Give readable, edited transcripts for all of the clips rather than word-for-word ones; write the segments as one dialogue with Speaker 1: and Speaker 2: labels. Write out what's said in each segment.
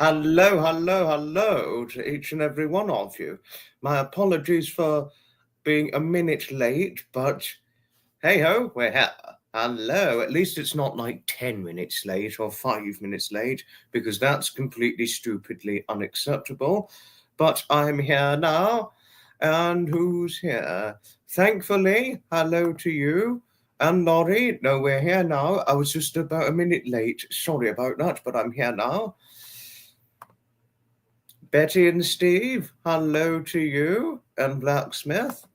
Speaker 1: Hello, hello, hello to each and every one of you. My apologies for being a minute late, but hey ho, we're here. Hello, at least it's not like 10 minutes late or 5 minutes late, because that's completely stupidly unacceptable. But I'm here now, and who's here? Thankfully, hello to you. And Laurie, no, we're here now. I was just about a minute late. Sorry about that, but I'm here now. Betty and Steve, hello to you. And Blacksmith,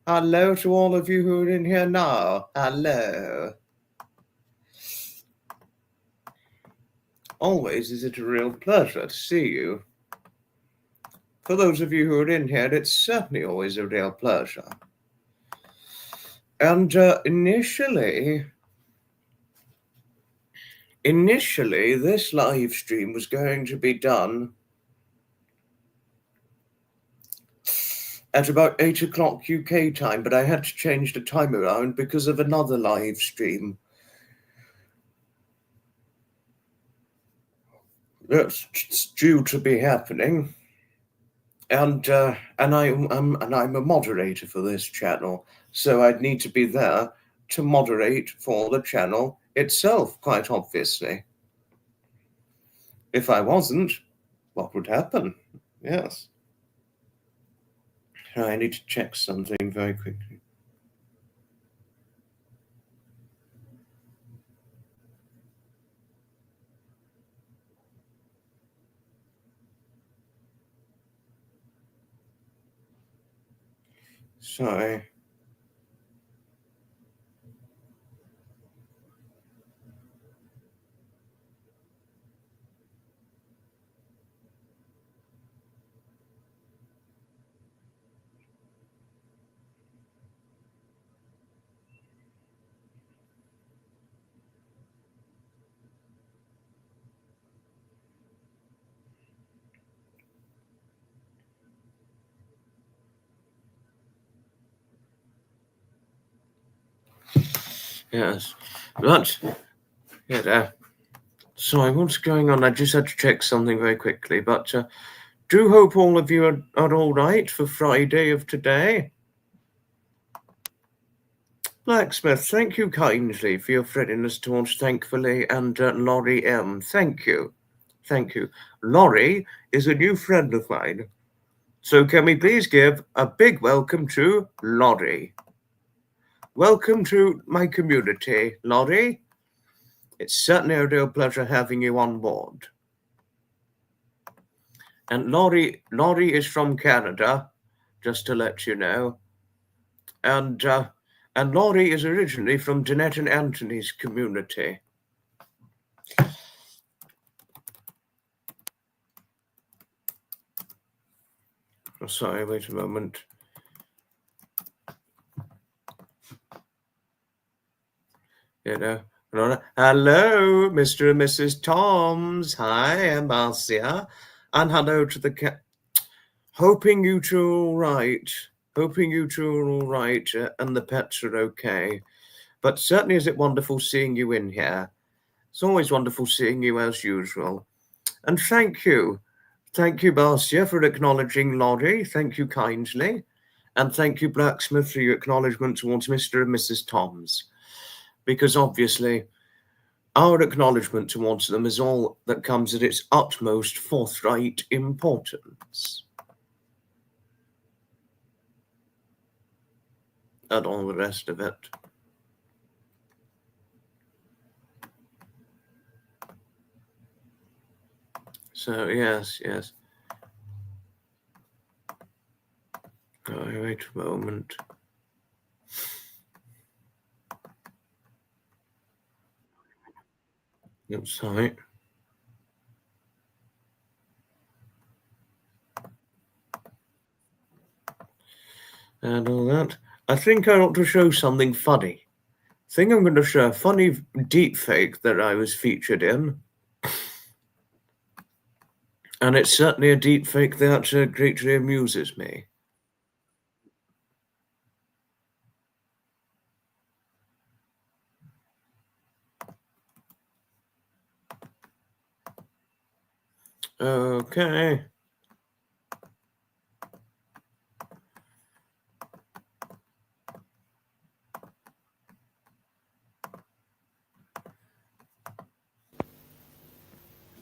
Speaker 1: hello to all of you who are in here now. Hello. Always is it a real pleasure to see you. For those of you who are in here, it's certainly always a real pleasure. And initially, this live stream was going to be done at about 8 o'clock UK time, but I had to change the time around because of another live stream that's due to be happening. And I'm a moderator for this channel, so I'd need to be there to moderate for the channel itself, quite obviously. If I wasn't, what would happen? Yes. I need to check something very quickly. Sorry. Yes, but yeah. Sorry, what's going on? I just had to check something very quickly, but do hope all of you are all right for Friday of today. Blacksmith, thank you kindly for your friendliness towards Thankfully, and Laurie M. Thank you. Thank you. Laurie is a new friend of mine. So can we please give a big welcome to Laurie? Welcome to my community, Laurie. It's certainly a real pleasure having you on board. And Laurie is from Canada, just to let you know. And Laurie is originally from Danette and Anthony's community. Oh, sorry, wait a moment. You know, hello, Mr. and Mrs. Toms. Hi, I'm Marcia. And hello to the hoping you two are all right. Hoping you two are all right and the pets are okay. But certainly is it wonderful seeing you in here. It's always wonderful seeing you as usual. And thank you. Thank you, Marcia, for acknowledging Laurie. Thank you kindly. And thank you, Blacksmith, for your acknowledgement towards Mr. and Mrs. Toms. Because obviously, our acknowledgement towards them is all that comes at its utmost forthright importance. And all the rest of it. So, yes. Oh, wait a moment. I'm sorry. And all that. I think I ought to show something funny. I think I'm going to show a funny deepfake that I was featured in. And it's certainly a deepfake that greatly amuses me. Okay.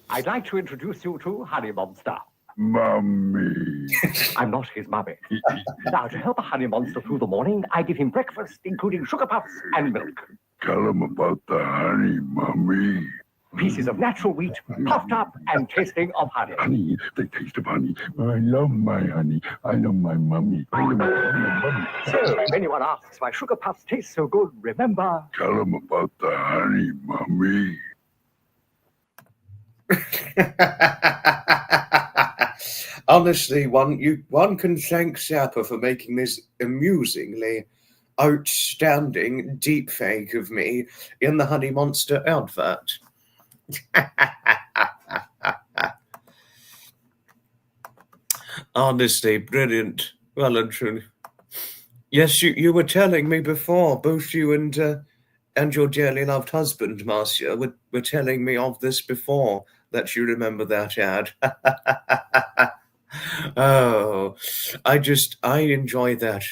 Speaker 2: I'd like to introduce you to Honey Monster.
Speaker 3: Mummy.
Speaker 2: I'm not his mummy. Now, to help a honey monster through the morning, I give him breakfast, including sugar puffs and milk.
Speaker 3: Tell him about the honey, Mummy.
Speaker 2: Pieces of natural wheat, puffed up and tasting of honey.
Speaker 3: Honey, the taste of honey. I love my honey. I love my mummy. I love my mummy.
Speaker 2: So, if anyone asks why sugar puffs taste so good, remember...
Speaker 3: Tell him about the honey, Mummy.
Speaker 1: Honestly, one can thank Zappa for making this amusingly outstanding deepfake of me in the Honey Monster advert. Honestly, brilliant. Well and truly. Yes, you were telling me before, both you and your dearly loved husband, Marcia, were telling me of this before, that you remember that ad. Oh, I enjoy that.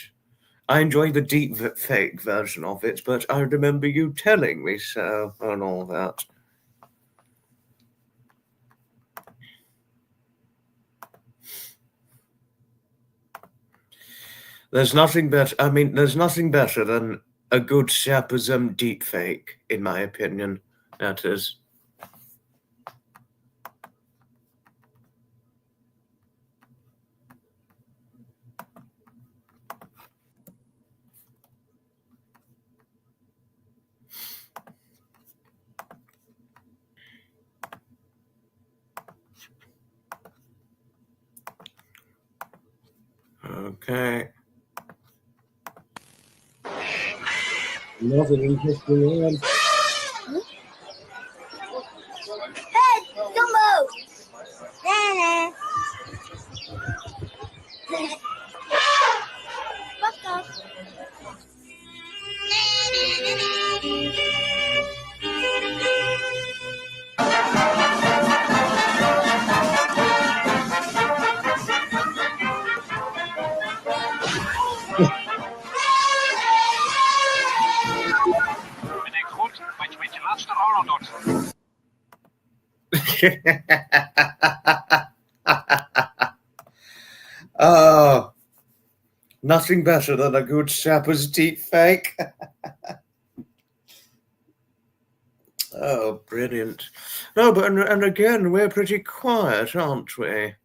Speaker 1: I enjoy the deep fake version of it, but I remember you telling me so and all that. There's nothing better. I mean, there's nothing better than a good Shapazum deep fake, in my opinion. That is. Okay. Nothing interesting on.
Speaker 4: Hey, Dumbo! Nana. Fuck off.
Speaker 2: Bedenk goed wat je met je laatste euro doet.
Speaker 1: Oh, nothing better than a good Shapper's deep fake. Oh, brilliant. No, but and again, we're pretty quiet, aren't we?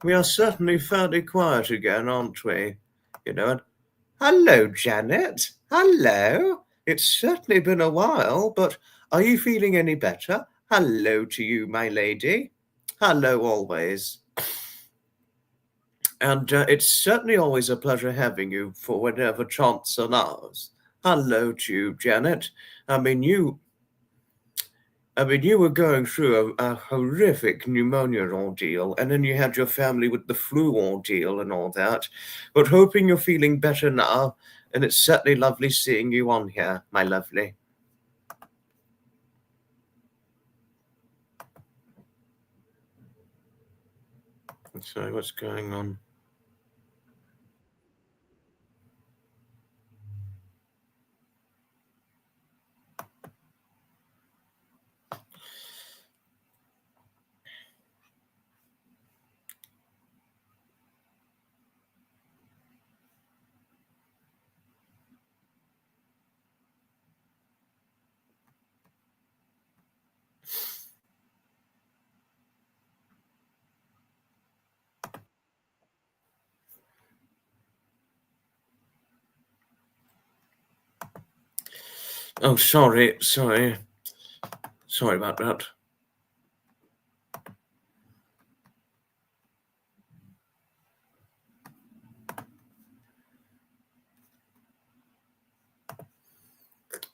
Speaker 1: We are certainly fairly quiet again, aren't we? You know, hello, Janet. Hello. It's certainly been a while, but are you feeling any better? Hello to you, my lady. Hello always. And it's certainly always a pleasure having you for whenever chance allows. Hello to you, Janet. I mean, you were going through a horrific pneumonia ordeal, and then you had your family with the flu ordeal and all that. But hoping you're feeling better now, and it's certainly lovely seeing you on here, my lovely. Sorry, what's going on? Oh, sorry about that.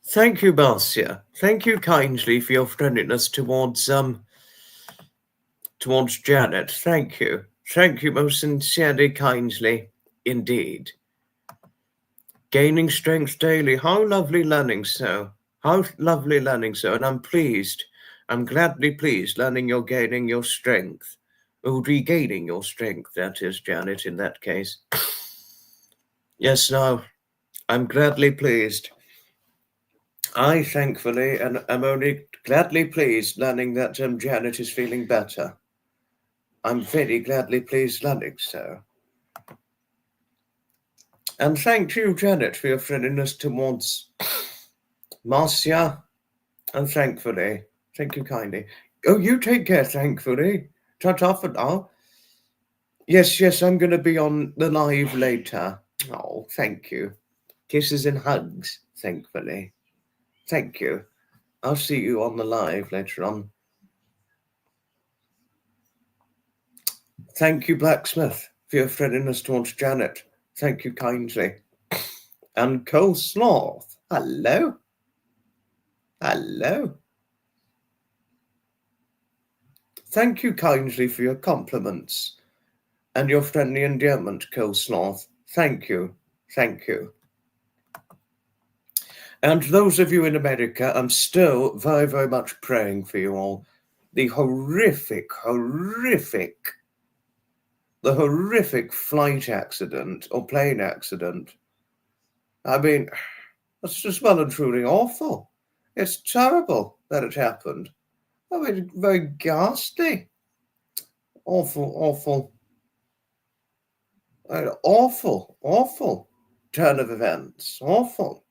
Speaker 1: Thank you, Marcia. Thank you kindly for your friendliness towards Janet. Thank you. Thank you most sincerely, kindly, indeed. Gaining strength daily. How lovely learning so. How lovely learning so. And I'm pleased I'm gladly pleased learning you're gaining your strength. Oh, regaining your strength, that is, Janet, in that case. Yes, no, I'm gladly pleased. I thankfully am only gladly pleased learning that Janet is feeling better. I'm very gladly pleased learning so. And thank you, Janet, for your friendliness towards Marcia. And thankfully, thank you kindly. Oh, you take care, thankfully. Ta-ta for now. Yes, I'm going to be on the live later. Oh, thank you. Kisses and hugs, thankfully. Thank you. I'll see you on the live later on. Thank you, Blacksmith, for your friendliness towards Janet. Thank you kindly. And Cole Sloth, hello. Hello. Thank you kindly for your compliments and your friendly endearment, Cole Sloth. Thank you. Thank you. And those of you in America, I'm still very, very much praying for you all. The horrific flight accident or plane accident. I mean, that's just well and truly awful. It's terrible that it happened. I mean, very ghastly. Awful turn of events. Awful.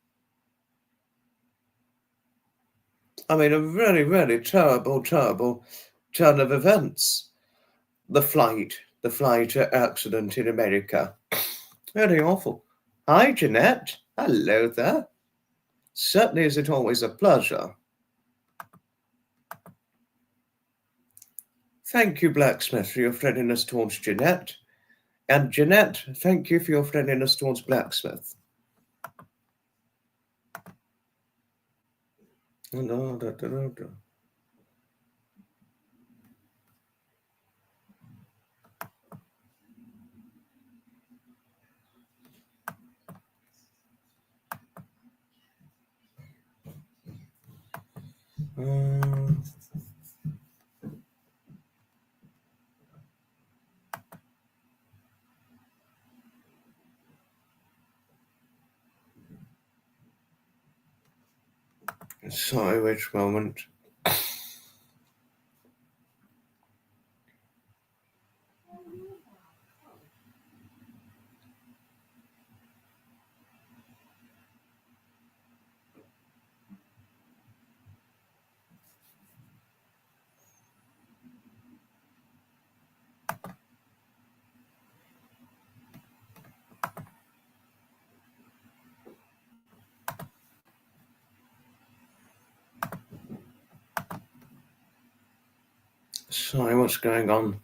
Speaker 1: I mean, a really, really terrible turn of events. The flight accident in America. Very awful. Hi, Jeanette. Hello there. Certainly is it always a pleasure. Thank you, Blacksmith, for your friendliness towards Jeanette. And Jeanette, thank you for your friendliness towards Blacksmith. Sorry, which moment? Sorry, what's going on?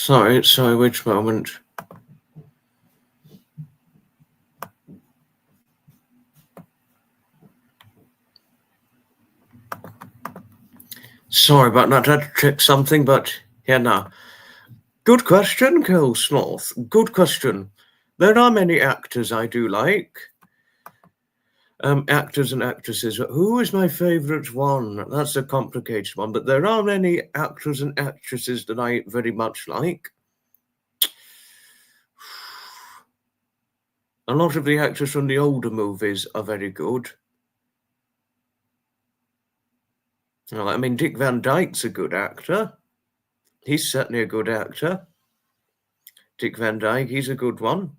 Speaker 1: Sorry, which moment? Sorry about that, I had to check something, but here now. Good question, Cole Sloth. Good question. There are many actors I do like. Actors and actresses. Who is my favourite one? That's a complicated one, but there are many actors and actresses that I very much like. A lot of the actors from the older movies are very good. I mean, Dick Van Dyke's a good actor. He's certainly a good actor. Dick Van Dyke, he's a good one.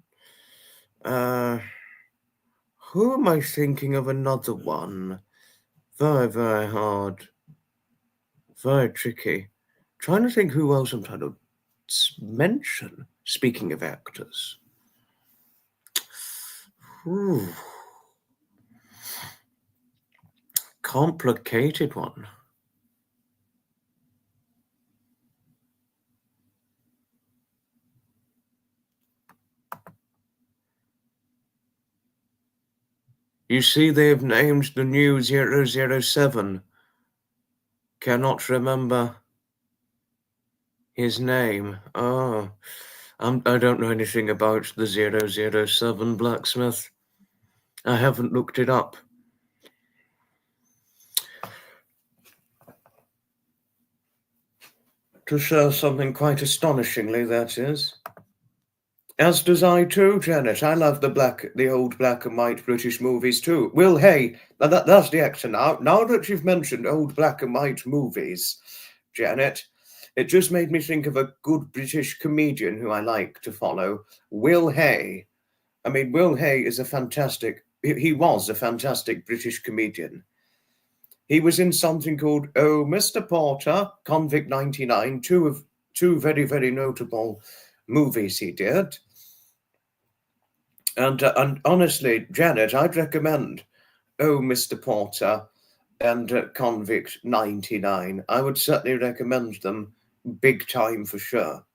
Speaker 1: Who am I thinking of another one? Very, very hard. Very tricky. Trying to think who else I'm trying to mention, speaking of actors. Ooh. Complicated one. You see, they've named the new 007. Cannot remember his name. Oh, I don't know anything about the 007 blacksmith. I haven't looked it up. To share something quite astonishingly, that is. As does I too, Janet. I love the old black and white British movies too. Will Hay, that's the actor now. Now that you've mentioned old black and white movies, Janet, it just made me think of a good British comedian who I like to follow, Will Hay. I mean, Will Hay is he was a fantastic British comedian. He was in something called Oh, Mr. Porter, Convict 99, two very, very notable movies he did. And honestly, Janet, I'd recommend Oh, Mr. Porter and Convict 99. I would certainly recommend them big time for sure.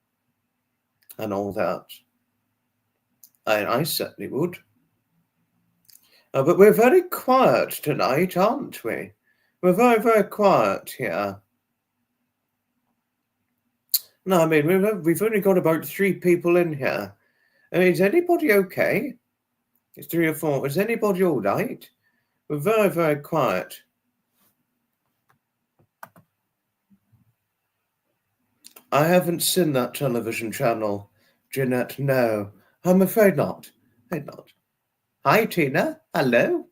Speaker 1: And all that. I certainly would. But we're very quiet tonight, aren't we? We're very, very quiet here. No, I mean, we've only got about 3 people in here. I mean, is anybody okay? It's 3 or 4. Is anybody all right? We're very, very quiet. I haven't seen that television channel, Jeanette. No, I'm afraid not. Hi, Tina. Hello.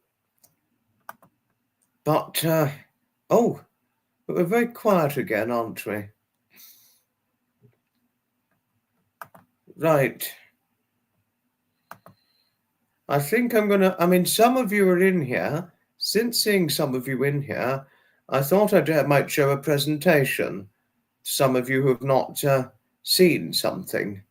Speaker 1: But, but we're very quiet again, aren't we? Right. I think I mean, some of you are in here. Since seeing some of you in here, I thought I might show a presentation. Some of you who have not seen something.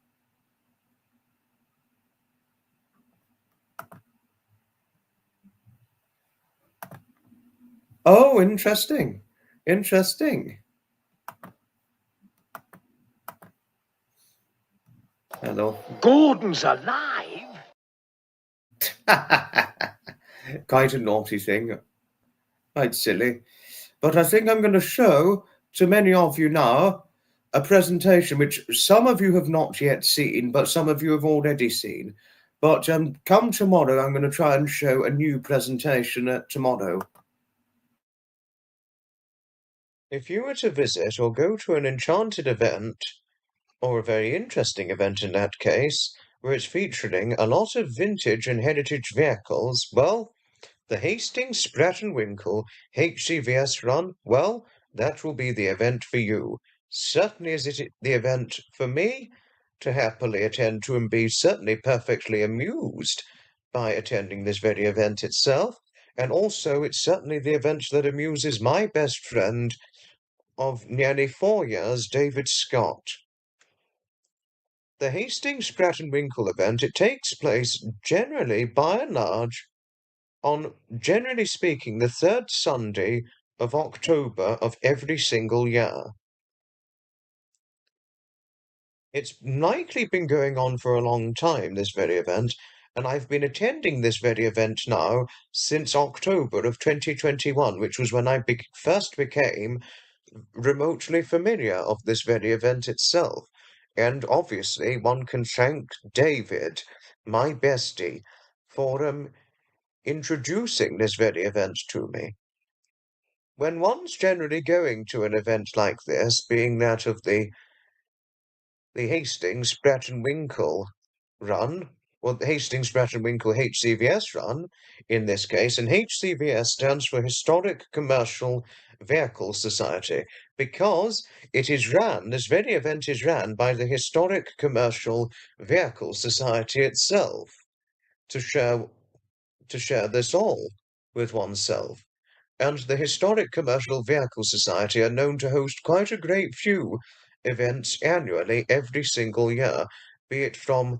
Speaker 1: Oh, interesting. Interesting. Hello.
Speaker 2: Gordon's alive?
Speaker 1: Quite a naughty thing. Quite silly. But I think I'm going to show to many of you now a presentation which some of you have not yet seen, but some of you have already seen. But come tomorrow, I'm going to try and show a new presentation tomorrow. If you were to visit or go to an enchanted event, or a very interesting event in that case, where it's featuring a lot of vintage and heritage vehicles, well, the Hastings Spratt and Winkle HCVS run, well, that will be the event for you. Certainly is it the event for me to happily attend to and be certainly perfectly amused by attending this very event itself. And also it's certainly the event that amuses my best friend of nearly 4 years, David Scott. The Hastings Spratt and Winkle event, it takes place generally, by and large, on, generally speaking, the 3rd Sunday of October of every single year. It's likely been going on for a long time, this very event, and I've been attending this very event now since October of 2021, which was when I first became remotely familiar of this very event itself. And obviously one can thank David, my bestie, for introducing this very event to me. When one's generally going to an event like this, being that of the Hastings Spratt and Winkle run, or the Hastings Spratt and Winkle HCVS run, in this case, and HCVS stands for Historic Commercial Vehicle Society, because it is ran, this very event is ran by the Historic Commercial Vehicle Society itself, to share this all with oneself. and the Historic Commercial Vehicle Society are known to host quite a great few events annually every single year, be it from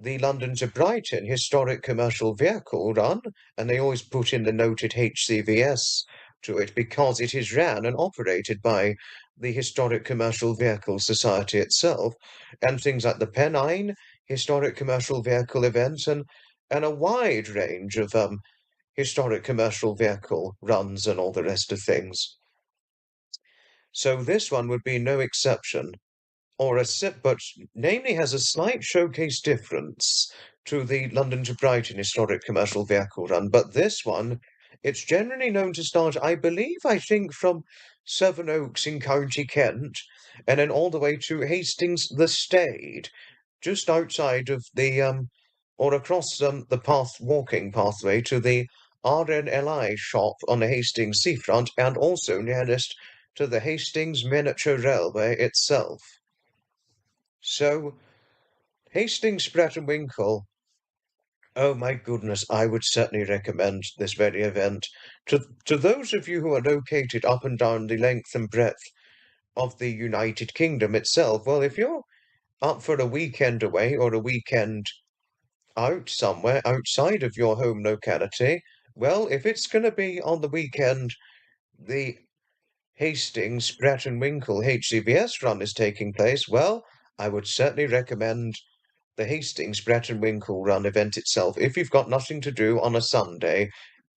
Speaker 1: the London to Brighton Historic Commercial Vehicle Run, and they always put in the noted HCVS to it because it is ran and operated by the Historic Commercial Vehicle Society itself, and things like the Pennine Historic Commercial Vehicle events, and a wide range of historic commercial vehicle runs and all the rest of things. So this one would be no exception, but namely has a slight showcase difference to the London to Brighton Historic Commercial Vehicle Run. But this one, it's generally known to start, I think, from Sevenoaks in County Kent, and then all the way to Hastings the Stade, just outside of the or across the walking pathway to the RNLI shop on the Hastings seafront, and also nearest to the Hastings Miniature Railway itself. So, Hastings, Spratt and Winkle, oh my goodness, I would certainly recommend this very event. To those of you who are located up and down the length and breadth of the United Kingdom itself, well, if you're up for a weekend away or a weekend out somewhere outside of your home locality, well, if it's going to be on the weekend, the Hastings, Spratt and Winkle HCVS run is taking place, well, I would certainly recommend the Hastings, Spratt and Winkle run event itself. If you've got nothing to do on a Sunday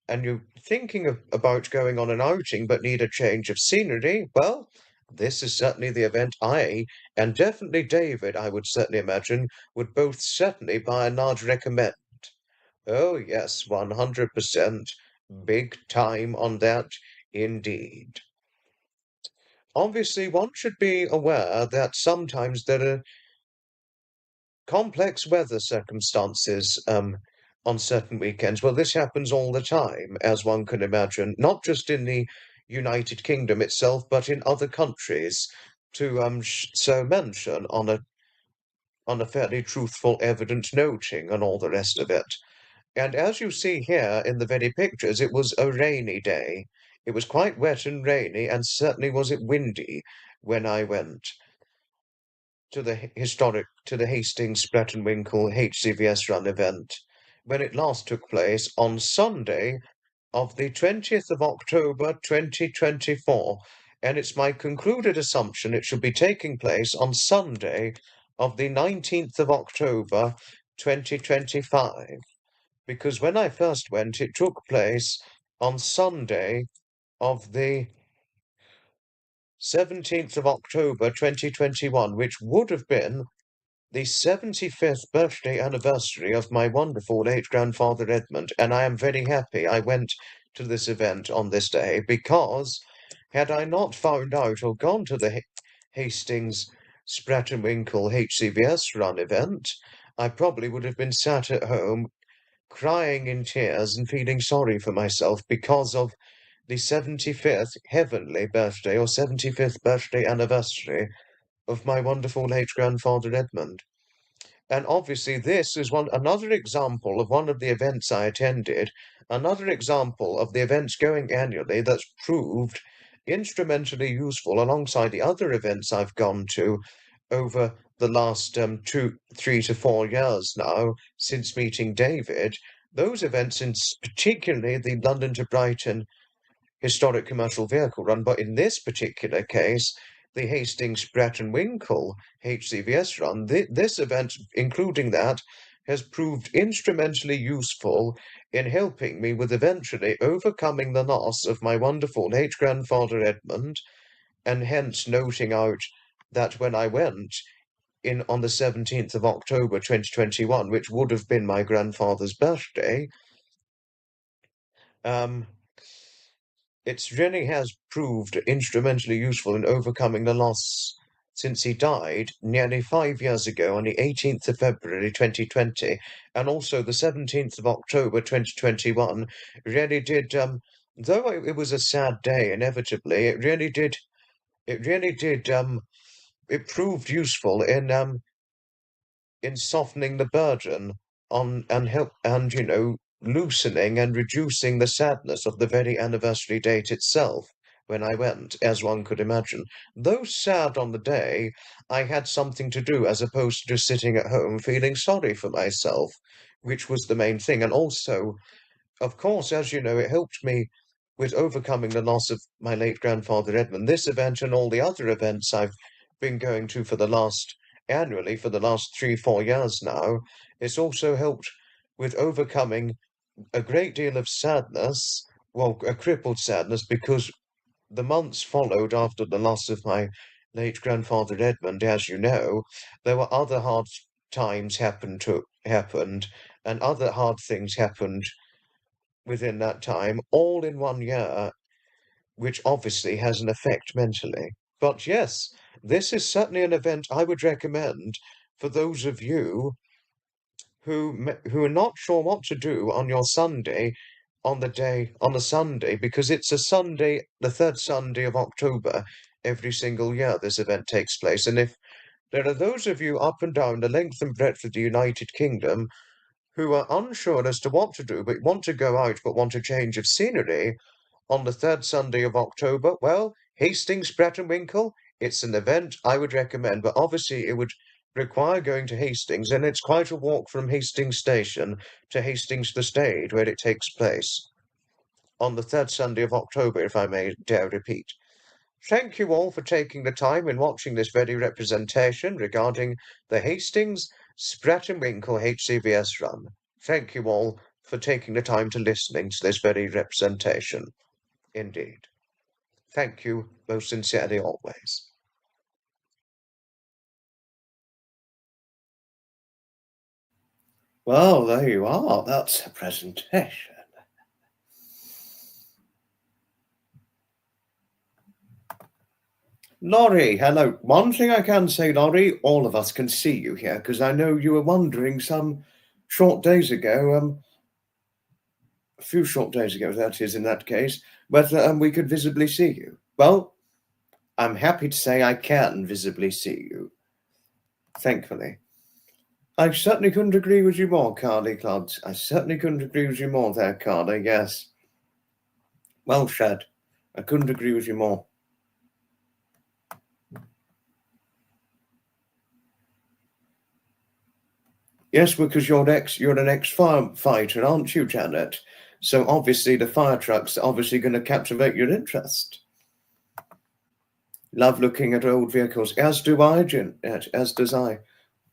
Speaker 1: and you're thinking about going on an outing but need a change of scenery, well, this is certainly the event I, and definitely David, I would certainly imagine, would both certainly by and large recommend. Oh, yes, 100%. Big time on that, indeed. Obviously, one should be aware that sometimes there are complex weather circumstances on certain weekends. Well, this happens all the time, as one can imagine, not just in the United Kingdom itself, but in other countries, to so mention on a fairly truthful, evident noting and all the rest of it. And as you see here in the very pictures, it was a rainy day. It was quite wet and rainy, and certainly was it windy when I went to the Hastings Spratt and Winkle HCVS Run event, when it last took place on Sunday of the 20th of October 2024, and it's my concluded assumption it should be taking place on Sunday of the 19th of October 2025, because when I first went, it took place on Sunday of the 17th of October 2021, which would have been the 75th birthday anniversary of my wonderful late grandfather Edmund, and I am very happy I went to this event on this day, because had I not found out or gone to the Hastings Spratt and Winkle HCVS Run event, I probably would have been sat at home crying in tears and feeling sorry for myself because of the 75th heavenly birthday or 75th birthday anniversary of my wonderful late grandfather Edmund. And obviously this is another example of one of the events I attended, another example of the events going annually that's proved instrumentally useful alongside the other events I've gone to over the last 3 to 4 years now since meeting David. Those events, particularly the London to Brighton Historic Commercial Vehicle Run, but in this particular case, the Hastings Spratt and Winkle HCVS Run, this event, including that, has proved instrumentally useful in helping me with eventually overcoming the loss of my wonderful late grandfather Edmund, and hence noting out that when I went in on the 17th of October 2021, which would have been my grandfather's birthday, it really has proved instrumentally useful in overcoming the loss since he died nearly 5 years ago on the 18th of February 2020, and also the 17th of October 2021 really did, though it was a sad day, inevitably, it proved useful in softening the burden on and help and loosening and reducing the sadness of the very anniversary date itself when I went, as one could imagine. Though sad on the day, I had something to do as opposed to just sitting at home feeling sorry for myself, which was the main thing. And also, of course, as you know, it helped me with overcoming the loss of my late grandfather Edmund. This event and all the other events I've been going to annually for the last 3-4 years now, it's also helped with overcoming a great deal of sadness, well, a crippled sadness, because the months followed after the loss of my late grandfather Edmund, as you know, there were other hard times happened, and other hard things happened within that time, all in 1 year, which obviously has an effect mentally. But yes, this is certainly an event I would recommend for those of you who are not sure what to do on your Sunday, on a Sunday, because it's a Sunday, the third Sunday of October, every single year this event takes place. And if there are those of you up and down the length and breadth of the United Kingdom who are unsure as to what to do, but want to go out, but want a change of scenery, on the third Sunday of October, well, Hastings, Bretton Winkle, it's an event I would recommend, but obviously it would require going to Hastings, and it's quite a walk from Hastings Station to Hastings the stage where it takes place on the third Sunday of October, if I may dare repeat. Thank you all for taking the time and watching this very representation regarding the Hastings Bretton Winkle HCVS run. Thank you all for taking the time to listening to this very representation. Indeed. Thank you most sincerely always. Well, there you are. That's a presentation. Laurie, hello. One thing I can say, Laurie, all of us can see you here, because I know you were wondering some short days ago, a few short days ago, that is, in that case, whether we could visibly see you. Well, I'm happy to say I can visibly see you, thankfully. I certainly couldn't agree with you more, Carly Clods. I certainly couldn't agree with you more there, Carly, yes. Well said. I couldn't agree with you more. Yes, because you're an ex-firefighter, aren't you, Janet? So obviously the fire truck's obviously going to captivate your interest. Love looking at old vehicles, as do I, Janet, as does I.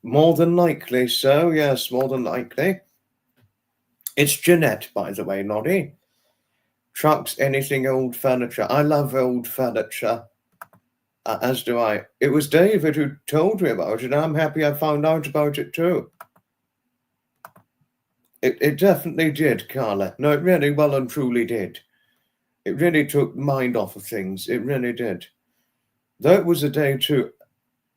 Speaker 1: More than likely so, yes, more than likely. It's Jeanette, by the way, Noddy. Trucks, anything old furniture. I love old furniture, as do I. It was David who told me about it, and I'm happy I found out about it too. It definitely did, Carla. No, it really well and truly did. It really took mind off of things. It really did. Though it was a day to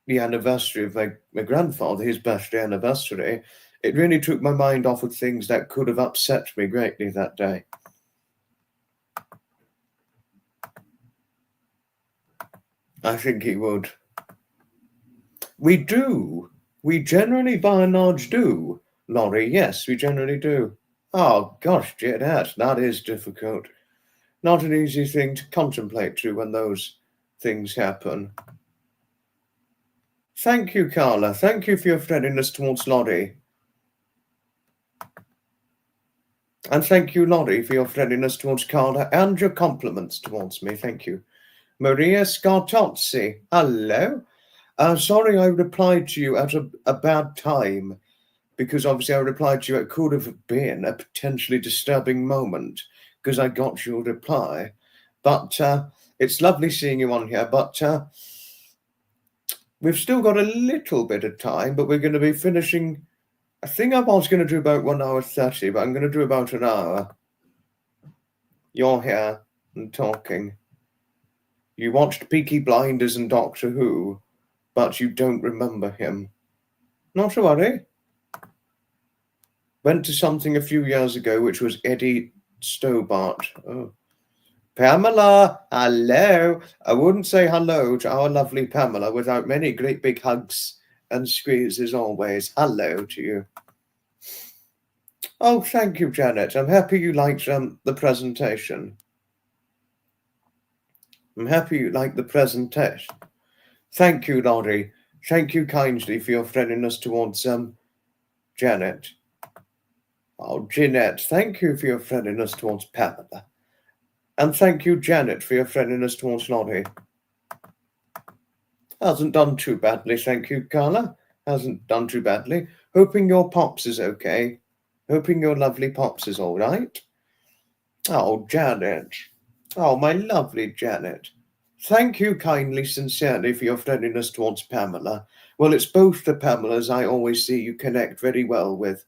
Speaker 1: the anniversary of my grandfather, his birthday anniversary, it really took my mind off of things that could have upset me greatly that day. I think he would. We do. We generally, by and large, do, Laurie. Yes, we generally do. Oh, gosh, Jeanette, that is difficult. Not an easy thing to contemplate too when those things happen. Thank you, Carla. Thank you for your friendliness towards Laurie. And thank you, Laurie, for your friendliness towards Carla and your compliments towards me. Thank you. Maria Scartozzi, hello. Sorry I replied to you at a bad time, because obviously I replied to you, it could have been a potentially disturbing moment, because I got your reply. But it's lovely seeing you on here, but we've still got a little bit of time, but we're going to be finishing. I think I was going to do about 1 hour 30, but I'm going to do about an hour. You're here and talking. You watched Peaky Blinders and Doctor Who, but you don't remember him. Not to worry. Went to something a few years ago, which was Eddie Stobart. Oh. Pamela, hello. I wouldn't say hello to our lovely Pamela without many great big hugs and squeezes always. Hello to you. Oh, thank you, Janet. I'm happy you liked the presentation. I'm happy you liked the presentation. Thank you, Laurie. Thank you kindly for your friendliness towards Janet. Oh, Jeanette, thank you for your friendliness towards Pamela. And thank you, Janet, for your friendliness towards Laurie. Hasn't done too badly, thank you, Carla. Hasn't done too badly. Hoping your Pops is okay. Hoping your lovely Pops is all right. Oh, Janet. Oh, my lovely Janet. Thank you kindly, sincerely, for your friendliness towards Pamela. Well, it's both the Pamelas I always see you connect very well with,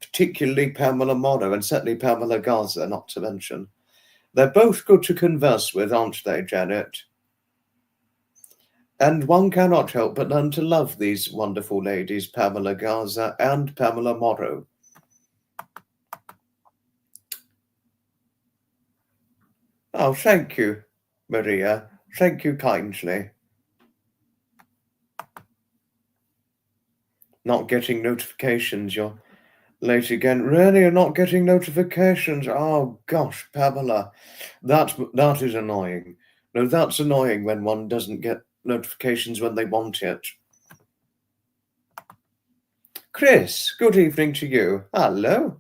Speaker 1: particularly Pamela Morrow and certainly Pamela Garza, not to mention. They're both good to converse with, aren't they, Janet? And one cannot help but learn to love these wonderful ladies, Pamela Garza and Pamela Morrow. Oh, thank you, Maria. Thank you kindly. Not getting notifications, you're late again. Really, you're not getting notifications? Oh, gosh, Pamela, that is annoying. No, that's annoying when one doesn't get notifications when they want it. Chris, good evening to you. Hello.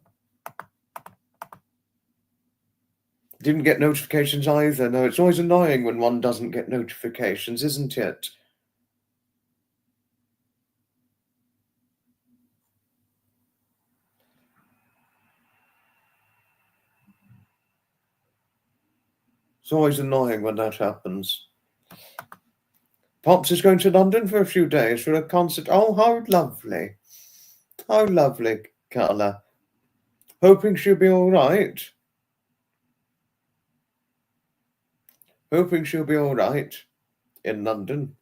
Speaker 1: Didn't get notifications either. No, it's always annoying when one doesn't get notifications, isn't it? It's always annoying when that happens. Pops is going to London for a few days for a concert. Oh, how lovely. How lovely, Carla. Hoping she'll be all right. Hoping she'll be all right in London.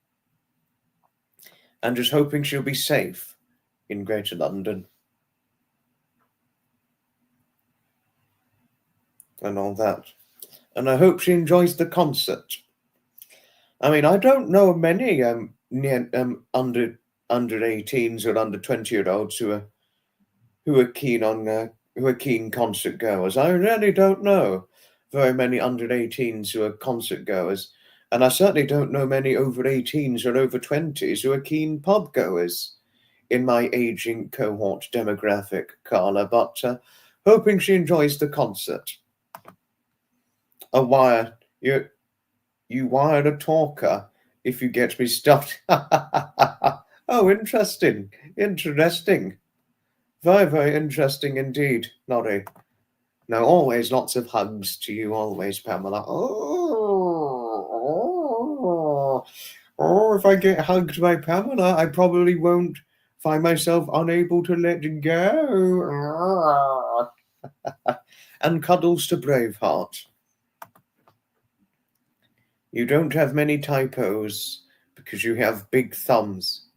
Speaker 1: And just hoping she'll be safe in Greater London. And all that. And I hope she enjoys the concert. I mean, I don't know many under 18s or under 20-year-olds who are keen concert goers. I really don't know very many under 18s who are concert goers, and I certainly don't know many over 18s or over 20s who are keen pub goers in my aging cohort demographic, Carla. But hoping she enjoys the concert. A wire, you wired a talker, if you get me stuffed. Oh, interesting. Very, very interesting indeed, Laurie. Now, always lots of hugs to you, always, Pamela. If I get hugged by Pamela, I probably won't find myself unable to let go. And cuddles to Braveheart. You don't have many typos because you have big thumbs.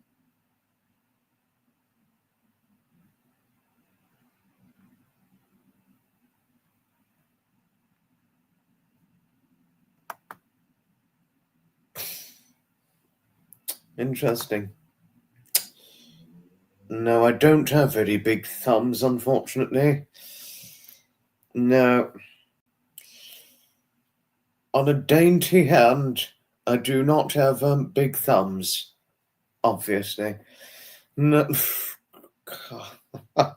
Speaker 1: Interesting. No, I don't have very big thumbs, unfortunately. No. On a dainty hand, I do not have big thumbs, obviously. No. I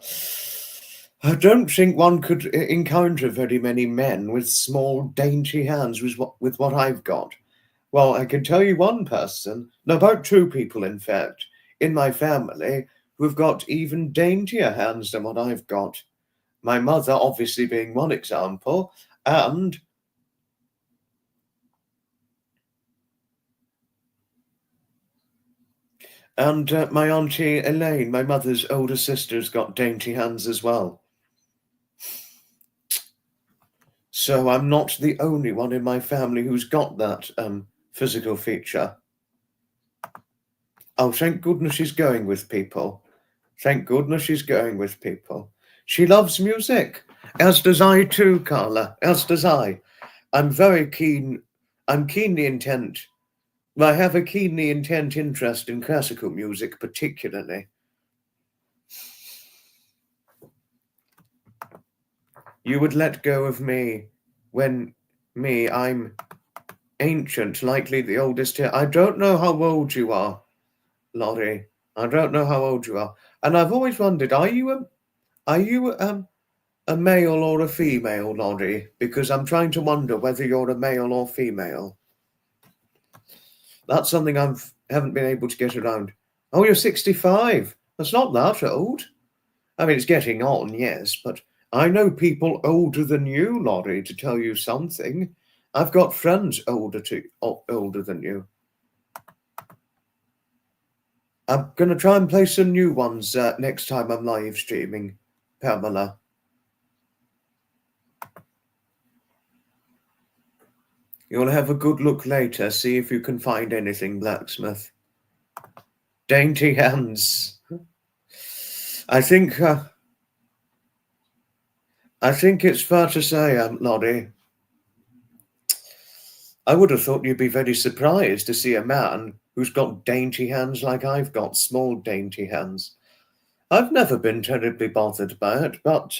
Speaker 1: don't think one could encounter very many men with small, dainty hands with what I've got. Well, I can tell you one person, no, about two people, in fact, in my family who've got even daintier hands than what I've got. My mother, obviously, being one example, and my auntie Elaine, my mother's older sister's got dainty hands as well. So I'm not the only one in my family who's got that physical feature. Oh, thank goodness she's going with people. Thank goodness she's going with people. She loves music, as does I too, Carla, as does I. I'm very keen, I'm keenly intent. I have a keenly intent interest in classical music, particularly. You would let go of me when I'm ancient, likely the oldest here. I don't know how old you are, Laurie. I don't know how old you are. And I've always wondered, are you a male or a female, Laurie? Because I'm trying to wonder whether you're a male or female. That's something I haven't been able to get around. Oh, you're 65. That's not that old. I mean, it's getting on, yes, but I know people older than you, Laurie, to tell you something. I've got friends older than you. I'm going to try and play some new ones next time I'm live streaming, Pamela. You'll have a good look later, see if you can find anything, Blacksmith. Dainty hands. I think it's fair to say, Laurie, I would have thought you'd be very surprised to see a man who's got dainty hands like I've got, small dainty hands. I've never been terribly bothered by it, but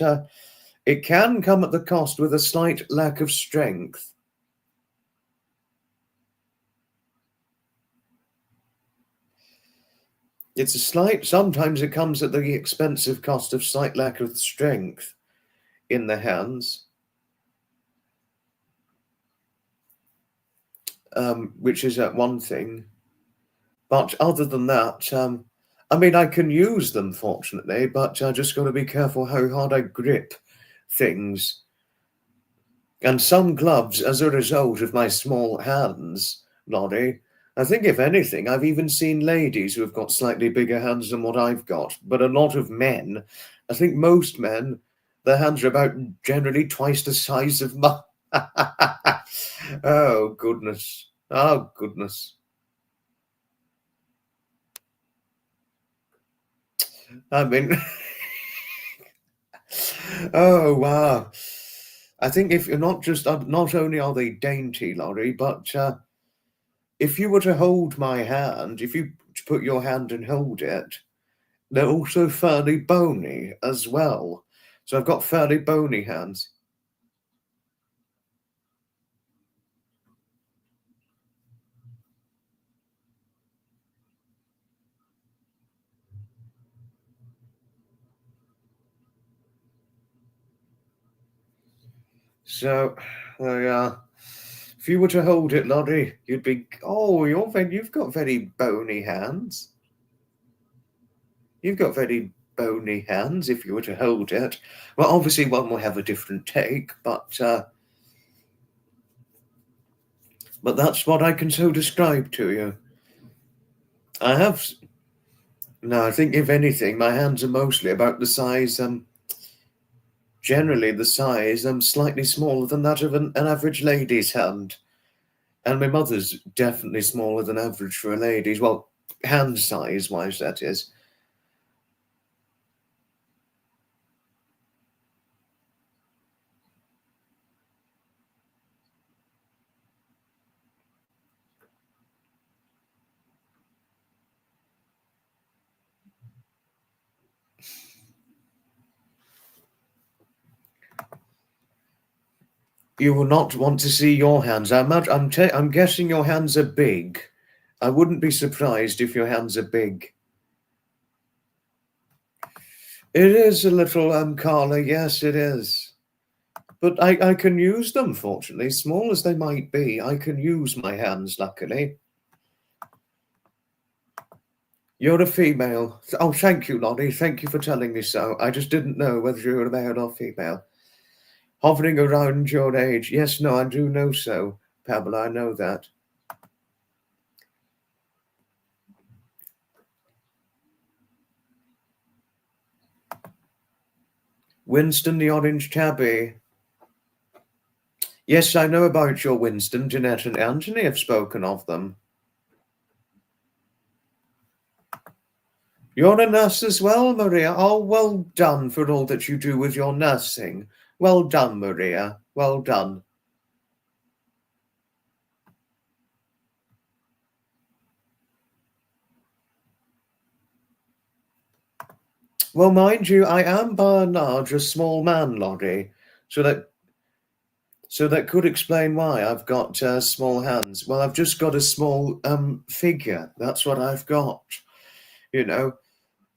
Speaker 1: it can come at the cost with a slight lack of strength. Sometimes it comes at the expensive cost of slight lack of strength in the hands, which is one thing. But other than that, I mean, I can use them, fortunately, but I just got to be careful how hard I grip things. And some gloves, as a result of my small hands, Laurie, I think if anything, I've even seen ladies who have got slightly bigger hands than what I've got. But a lot of men, I think most men, their hands are about generally twice the size of my... Oh, goodness. Oh, goodness. I mean... Oh, wow. I think if you're not only are they dainty, Laurie, but if you were to hold my hand, if you put your hand and hold it, they're also fairly bony as well. So I've got fairly bony hands. So there you are. If you were to hold it, Laurie, you'd be, oh, you've got very bony hands. You've got very bony hands if you were to hold it. Well, obviously one will have a different take, but that's what I can so describe to you. I think if anything, my hands are mostly about the size, generally the size, slightly smaller than that of an average lady's hand. And my mother's definitely smaller than average for a lady's. Well, hand size-wise, that is. You will not want to see your hands. I'm guessing your hands are big. I wouldn't be surprised if your hands are big. It is a little, Carla, yes, it is. But I can use them, fortunately. Small as they might be, I can use my hands, luckily. You're a female. Oh, thank you, Lonnie. Thank you for telling me so. I just didn't know whether you were a male or female. Hovering around your age. Yes, no, I do know so, Pamela. I know that. Winston the Orange Tabby. Yes, I know about your Winston. Jeanette and Anthony have spoken of them. You're a nurse as well, Maria. Oh, well done for all that you do with your nursing. Well done, Maria. Well done. Well, mind you, I am by and large a small man, Lottie. So that could explain why I've got small hands. Well, I've just got a small figure. That's what I've got. You know,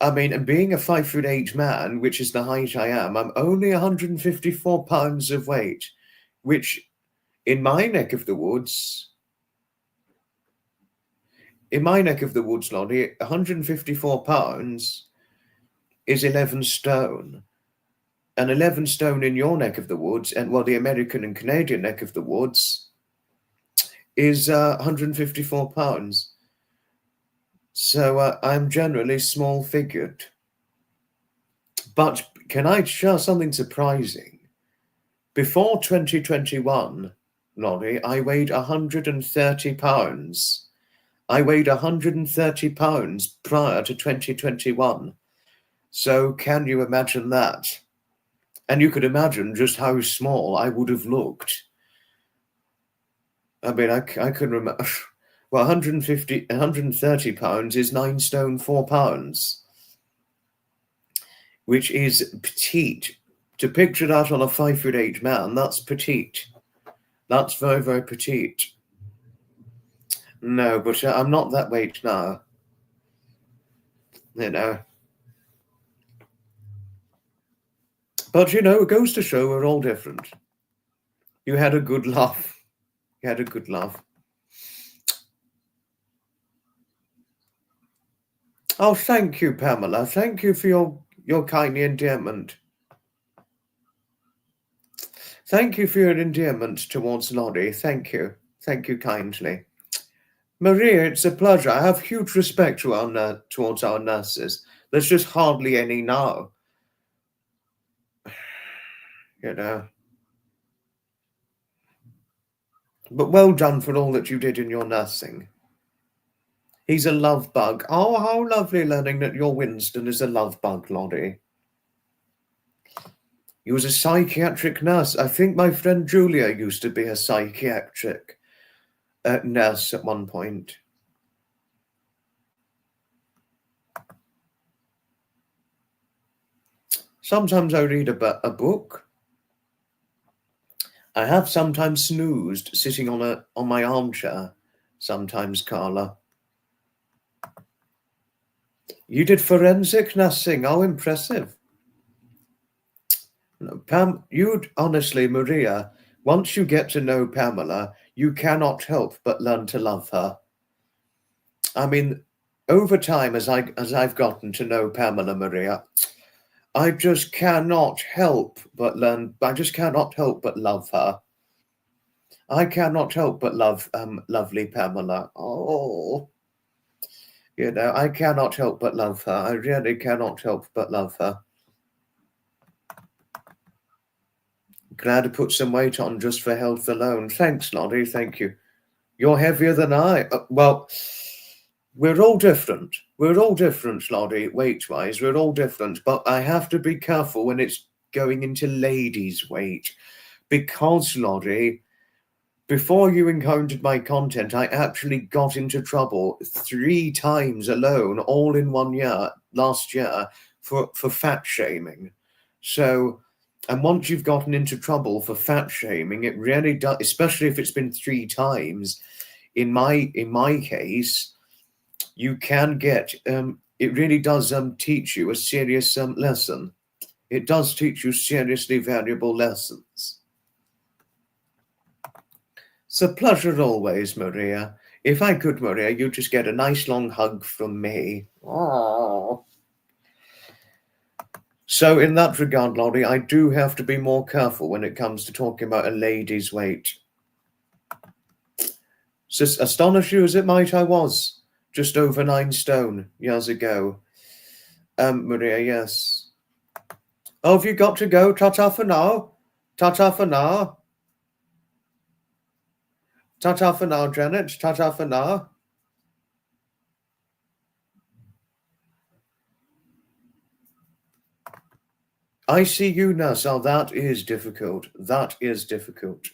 Speaker 1: I mean, and being a 5'8" man, which is the height I am, I'm only 154 pounds of weight, which in my neck of the woods, Lottie, 154 pounds is 11 stone. And 11 stone in your neck of the woods, and well, the American and Canadian neck of the woods, is 154 pounds. So I'm generally small figured. But can I share something surprising? Before 2021, Lottie, I weighed 130 pounds. I weighed 130 pounds prior to 2021. So can you imagine that? And you could imagine just how small I would have looked. I mean, I can remember. Well, 130 pounds is 9 stone 4 pounds, which is petite. To picture that on a 5'8" man, that's petite. That's very, very petite. No, but I'm not that weight now. You know. But, you know, it goes to show we're all different. You had a good laugh. You had a good laugh. Oh, thank you, Pamela. Thank you for your kind endearment. Thank you for your endearment towards Lottie. Thank you. Thank you kindly. Maria, it's a pleasure. I have huge respect towards our nurses. There's just hardly any now. You know. But well done for all that you did in your nursing. He's a love bug. Oh, how lovely learning that your Winston is a love bug, Lottie. He was a psychiatric nurse. I think my friend Julia used to be a psychiatric nurse at one point. Sometimes I read a book. I have sometimes snoozed sitting on my armchair. Sometimes, Carla. You did forensic nursing. Oh, impressive. Pam, you'd honestly, Maria, once you get to know Pamela, you cannot help but learn to love her. I mean, over time, as I've gotten to know Pamela, Maria, I just cannot help but I just cannot help but love her. I cannot help but love lovely Pamela. Oh, you know, I cannot help but love her. I really cannot help but love her. Glad to put some weight on just for health alone. Thanks, Lottie. Thank you. You're heavier than I. Well, we're all different. We're all different, Lottie, weight-wise. We're all different. But I have to be careful when it's going into ladies' weight. Because, Lottie, before you encountered my content, I actually got into trouble 3 times alone, all in 1 year, last year, for fat shaming. So... And once you've gotten into trouble for fat shaming, it really does, especially if it's been 3 times. In my case, you can get, it really does teach you a serious lesson. It does teach you seriously valuable lessons. It's a pleasure always, Maria. If I could, Maria, you'd just get a nice long hug from me. Oh. So in that regard, Lottie, I do have to be more careful when it comes to talking about a lady's weight. So astonish you as it might, I was just over 9 stone years ago. Maria, yes. Oh, have you got to go? Ta-ta for now. Ta-ta for now. Ta-ta for now, Janet. Ta-ta for now. ICU nurse. Oh, that is difficult. That is difficult.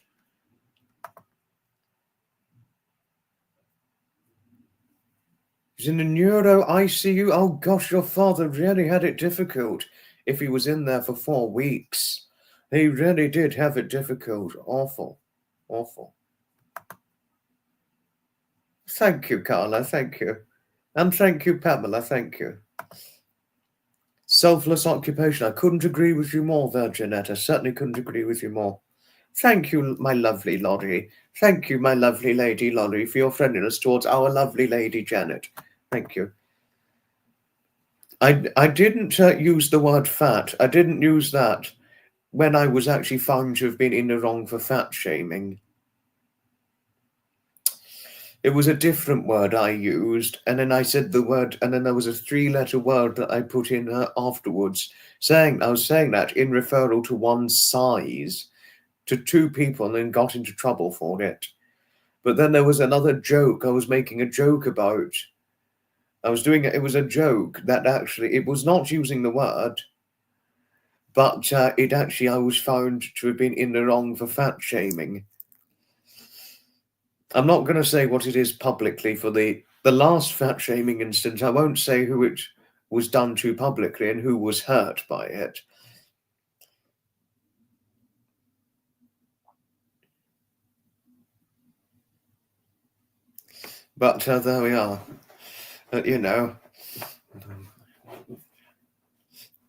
Speaker 1: He's in the neuro ICU. Oh, gosh, your father really had it difficult if he was in there for 4 weeks. He really did have it difficult. Awful. Awful. Thank you, Carla. Thank you. And thank you, Pamela. Thank you. Selfless occupation. I couldn't agree with you more there, Jeanette. I certainly couldn't agree with you more. Thank you, my lovely Lottie. Thank you, my lovely lady Lottie, for your friendliness towards our lovely lady Janet. Thank you. I didn't use the word fat. I didn't use that when I was actually found to have been in the wrong for fat shaming. It was a different word I used, and then I said the word, and then there was a 3-letter word that I put in afterwards, I was saying that in referral to one's size to 2 people, and then got into trouble for it. But then there was another joke I was making a joke about. I was doing it. It was a joke that actually it was not using the word, but it actually I was found to have been in the wrong for fat shaming. I'm not going to say what it is publicly for the last fat shaming instance. I won't say who it was done to publicly and who was hurt by it. But there we are. You know.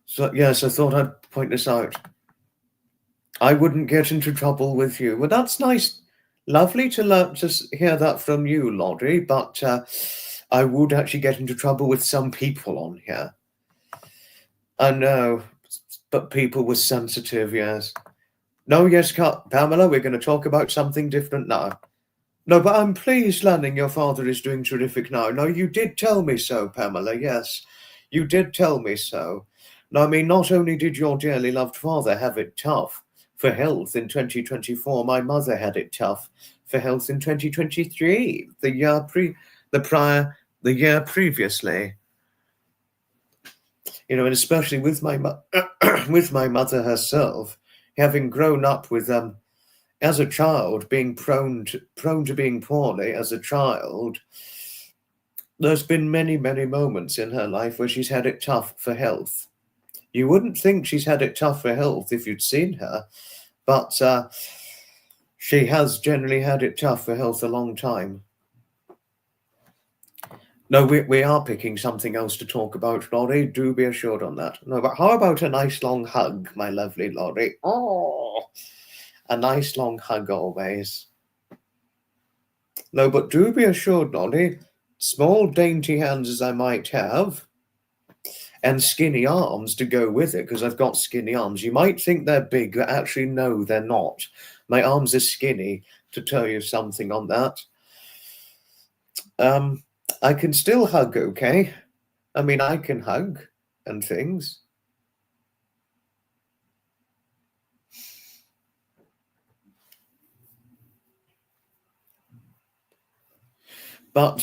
Speaker 1: So yes, I thought I'd point this out. I wouldn't get into trouble with you. Well, that's nice. Lovely to learn to hear that from you, Lottie, but I would actually get into trouble with some people on here. I know, but people were sensitive, yes. No, yes, Pamela, we're going to talk about something different now. No, but I'm pleased learning your father is doing terrific now. No, you did tell me so, Pamela, yes. You did tell me so. No, I mean, not only did your dearly loved father have it tough for health in 2024, my mother had it tough for health in 2023, the year previously. You know, and especially with my with my mother herself, having grown up with as a child, being prone to being poorly as a child, there's been many, many moments in her life where she's had it tough for health. You wouldn't think she's had it tough for health if you'd seen her, but she has generally had it tough for health a long time. No, we are picking something else to talk about, Laurie. Do be assured on that. No, but how about a nice long hug, my lovely Laurie? Oh, a nice long hug always. No, but do be assured, Laurie, small dainty hands as I might have, and skinny arms to go with it, because I've got skinny arms. You might think they're big, but actually, no, they're not. My arms are skinny, to tell you something on that. I can still hug, okay? I mean, I can hug and things. But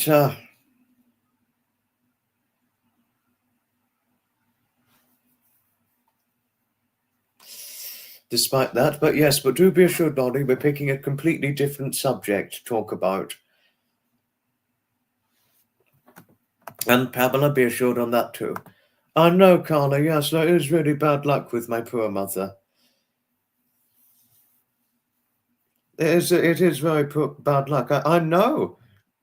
Speaker 1: despite that, but yes, but do be assured, Dolly, we're picking a completely different subject to talk about. And Pamela, be assured on that too. I know, Carla, yes, no, it is really bad luck with my poor mother. It is very bad luck. I know.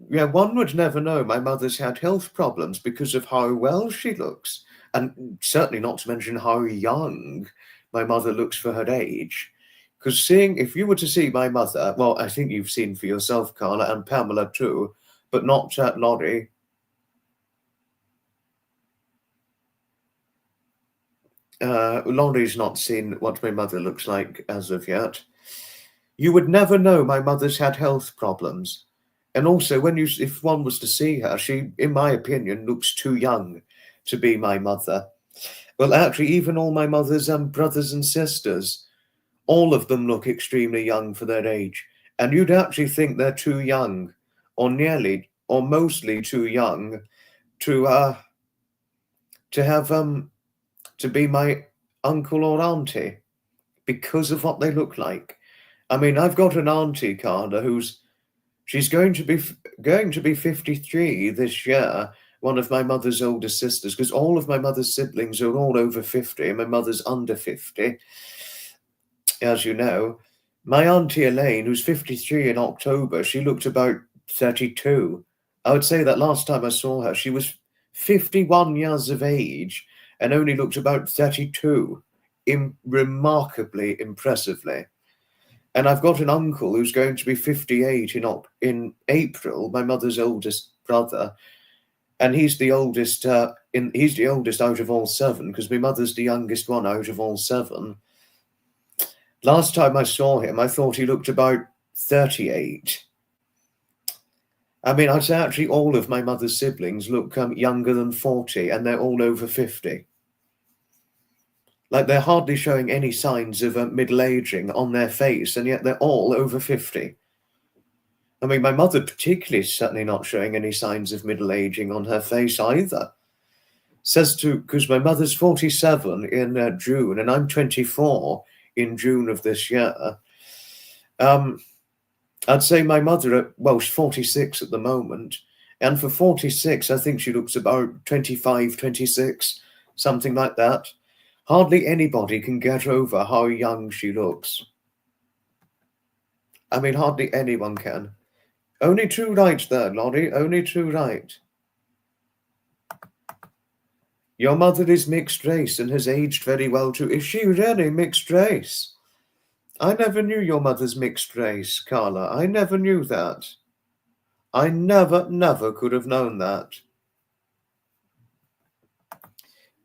Speaker 1: Yeah, one would never know my mother's had health problems because of how well she looks. And certainly not to mention how young my mother looks for her age. Because if you were to see my mother, well, I think you've seen for yourself, Carla, and Pamela too, but not Laurie. Laurie's not seen what my mother looks like as of yet. You would never know my mother's had health problems. And also, if one was to see her, she, in my opinion, looks too young to be my mother. Well, actually, even all my mother's brothers and sisters, all of them look extremely young for their age. And you'd actually think they're too young, or nearly, or mostly too young, to have to be my uncle or auntie because of what they look like. I mean, I've got an auntie, Carla, she's going to be 53 this year, one of my mother's older sisters, because all of my mother's siblings are all over 50, and my mother's under 50. as you know. My auntie Elaine, who's 53 in October, she looked about 32. I would say that last time I saw her, she was 51 years of age and only looked about 32, remarkably impressively. And I've got an uncle who's going to be 58 in April, my mother's oldest brother, and he's the oldest. He's the oldest out of all seven because my mother's the youngest one out of all seven. Last time I saw him, I thought he looked about 38. I mean, I'd say actually all of my mother's siblings look younger than 40, and they're all over 50. Like, they're hardly showing any signs of middle aging on their face, and yet they're all over 50. I mean, my mother particularly is certainly not showing any signs of middle aging on her face either. Because my mother's 47 in June, and I'm 24 in June of this year. I'd say my mother, she's 46 at the moment, and for 46, I think she looks about 25, 26, something like that. Hardly anybody can get over how young she looks. I mean, hardly anyone can. Only too right there, Lottie, only too right. Your mother is mixed race and has aged very well too. Is she really mixed race? I never knew your mother's mixed race, Carla. I never knew that. I never could have known that.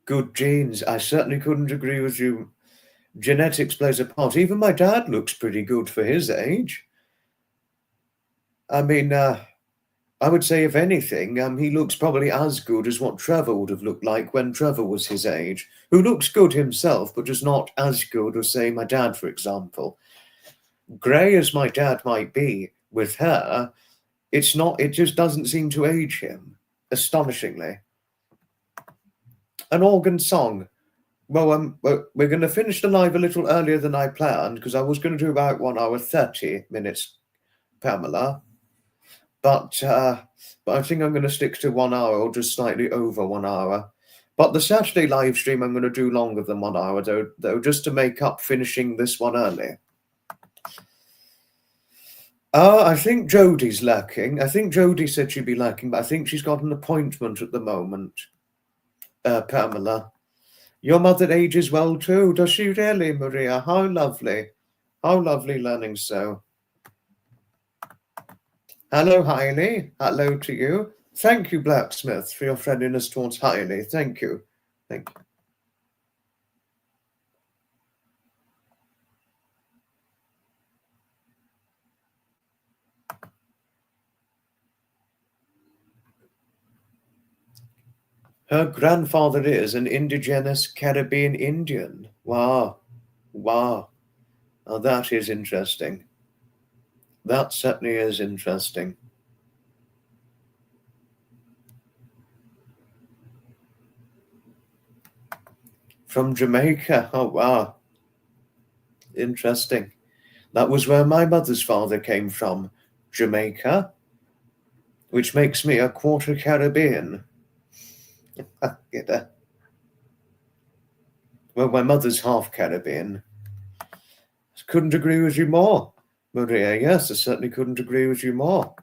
Speaker 1: Good genes. I certainly couldn't agree with you. Genetics plays a part. Even my dad looks pretty good for his age. I mean, I would say, if anything, he looks probably as good as what Trevor would have looked like when Trevor was his age, who looks good himself, but just not as good as, say, my dad, for example. Grey as my dad might be with her, it just doesn't seem to age him, astonishingly. An organ song. Well, we're going to finish the live a little earlier than I planned, because I was going to do about 1 hour 30 minutes, Pamela. But I think I'm going to stick to 1 hour, or just slightly over 1 hour. But the Saturday live stream I'm going to do longer than 1 hour, though, just to make up finishing this one early. I think Jodie's lacking. I think Jodie said she'd be lacking, but I think she's got an appointment at the moment. Pamela. Your mother ages well too. Does she really, Maria? How lovely. How lovely learning so. Hello, Hailey. Hello to you. Thank you, Blacksmith, for your friendliness towards Hailey. Thank you. Thank you. Her grandfather is an indigenous Caribbean Indian. Wow. Wow. Oh, that is interesting. That certainly is interesting. From Jamaica. Oh, wow. Interesting. That was where my mother's father came from, Jamaica, which makes me a quarter Caribbean. Well, my mother's half Caribbean. Couldn't agree with you more, Maria. Yes, I certainly couldn't agree with you more.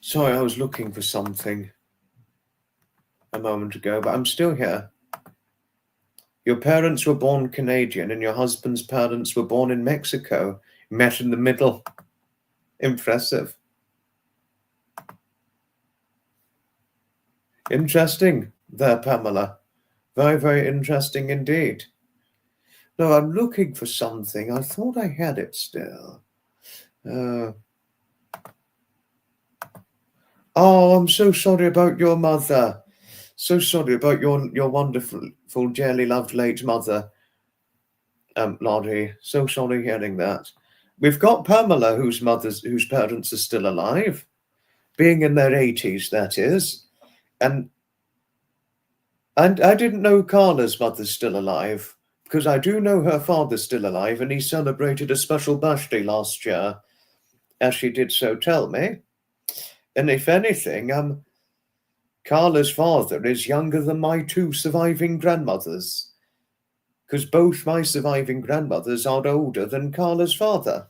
Speaker 1: Sorry, I was looking for something a moment ago, but I'm still here. Your parents were born Canadian and your husband's parents were born in Mexico. Met in the middle. Impressive. Interesting there, Pamela. Very, very interesting indeed. No, I'm looking for something. I thought I had it still. Oh, I'm so sorry about your mother. So sorry about your wonderful, dearly loved late mother, Lottie. So sorry hearing that. We've got Pamela, whose parents are still alive, being in their 80s, that is. And I didn't know Carla's mother's still alive, because I do know her father's still alive, and he celebrated a special birthday last year, as she did so tell me. And if anything, Carla's father is younger than my 2 surviving grandmothers, because both my surviving grandmothers are older than Carla's father.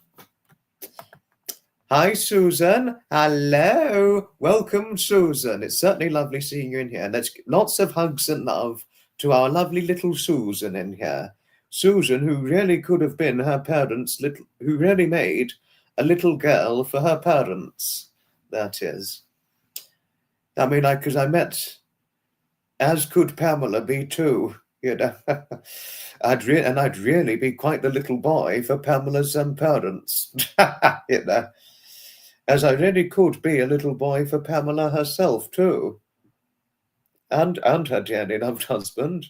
Speaker 1: Hi, Susan. Hello. Welcome, Susan. It's certainly lovely seeing you in here. And there's lots of hugs and love to our lovely little Susan in here. Susan, who really could have been her parents' who really made a little girl for her parents. That is. I mean, because I met, as could Pamela be too, you know. I'd really be quite the little boy for Pamela's parents, you know. As I really could be a little boy for Pamela herself too, and her dearly loved husband,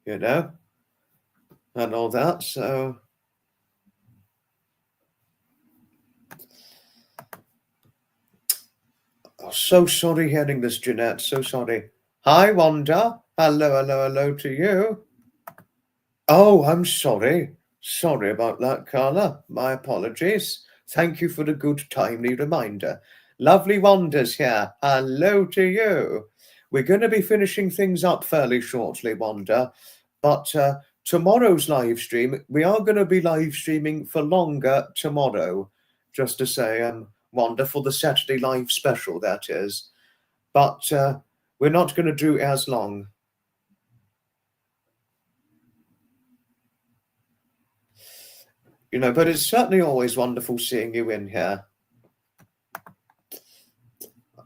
Speaker 1: you know, and all that. So so sorry hearing this, Jeanette. So sorry. Hi, Wanda. Hello to you. Oh, I'm sorry. Sorry about that, Carla. My apologies. Thank you for the good timely reminder. Lovely Wanda's here. Hello to you. We're going to be finishing things up fairly shortly, Wanda, but tomorrow's live stream, we are going to be live streaming for longer tomorrow, just to say, Wanda, for the Saturday live special, that is. But we're not going to do as long. You know, but it's certainly always wonderful seeing you in here.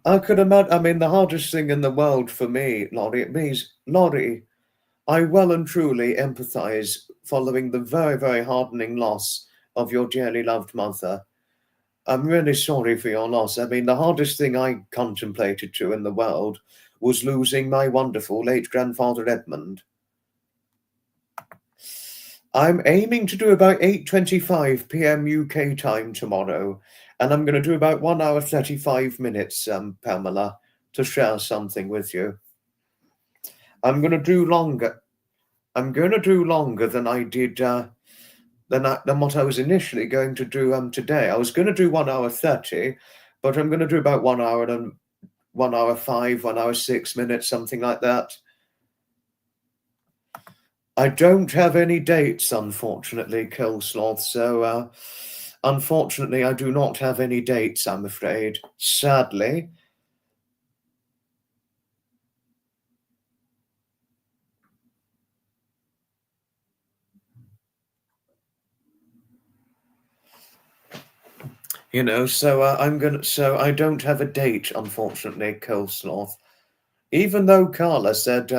Speaker 1: I could imagine, I mean, the hardest thing in the world for me, Laurie, I well and truly empathize following the very, very hardening loss of your dearly loved mother. I'm really sorry for your loss. I mean, the hardest thing I contemplated to in the world was losing my wonderful late grandfather Edmund. I'm aiming to do about 8:25 p.m. UK time tomorrow, and I'm going to do about 1 hour 35 minutes, Pamela, to share something with you. I'm going to do longer. I'm going to do longer than I did than what I was initially going to do today. I was going to do 1 hour 30, but I'm going to do about 1 hour and 1 hour 5, 1 hour 6 minutes, something like that. I don't have any dates, unfortunately, Killsloth, so unfortunately I do not have any dates, I'm afraid, sadly. You know, so I don't have a date, unfortunately, Killsloth. Even though Carla said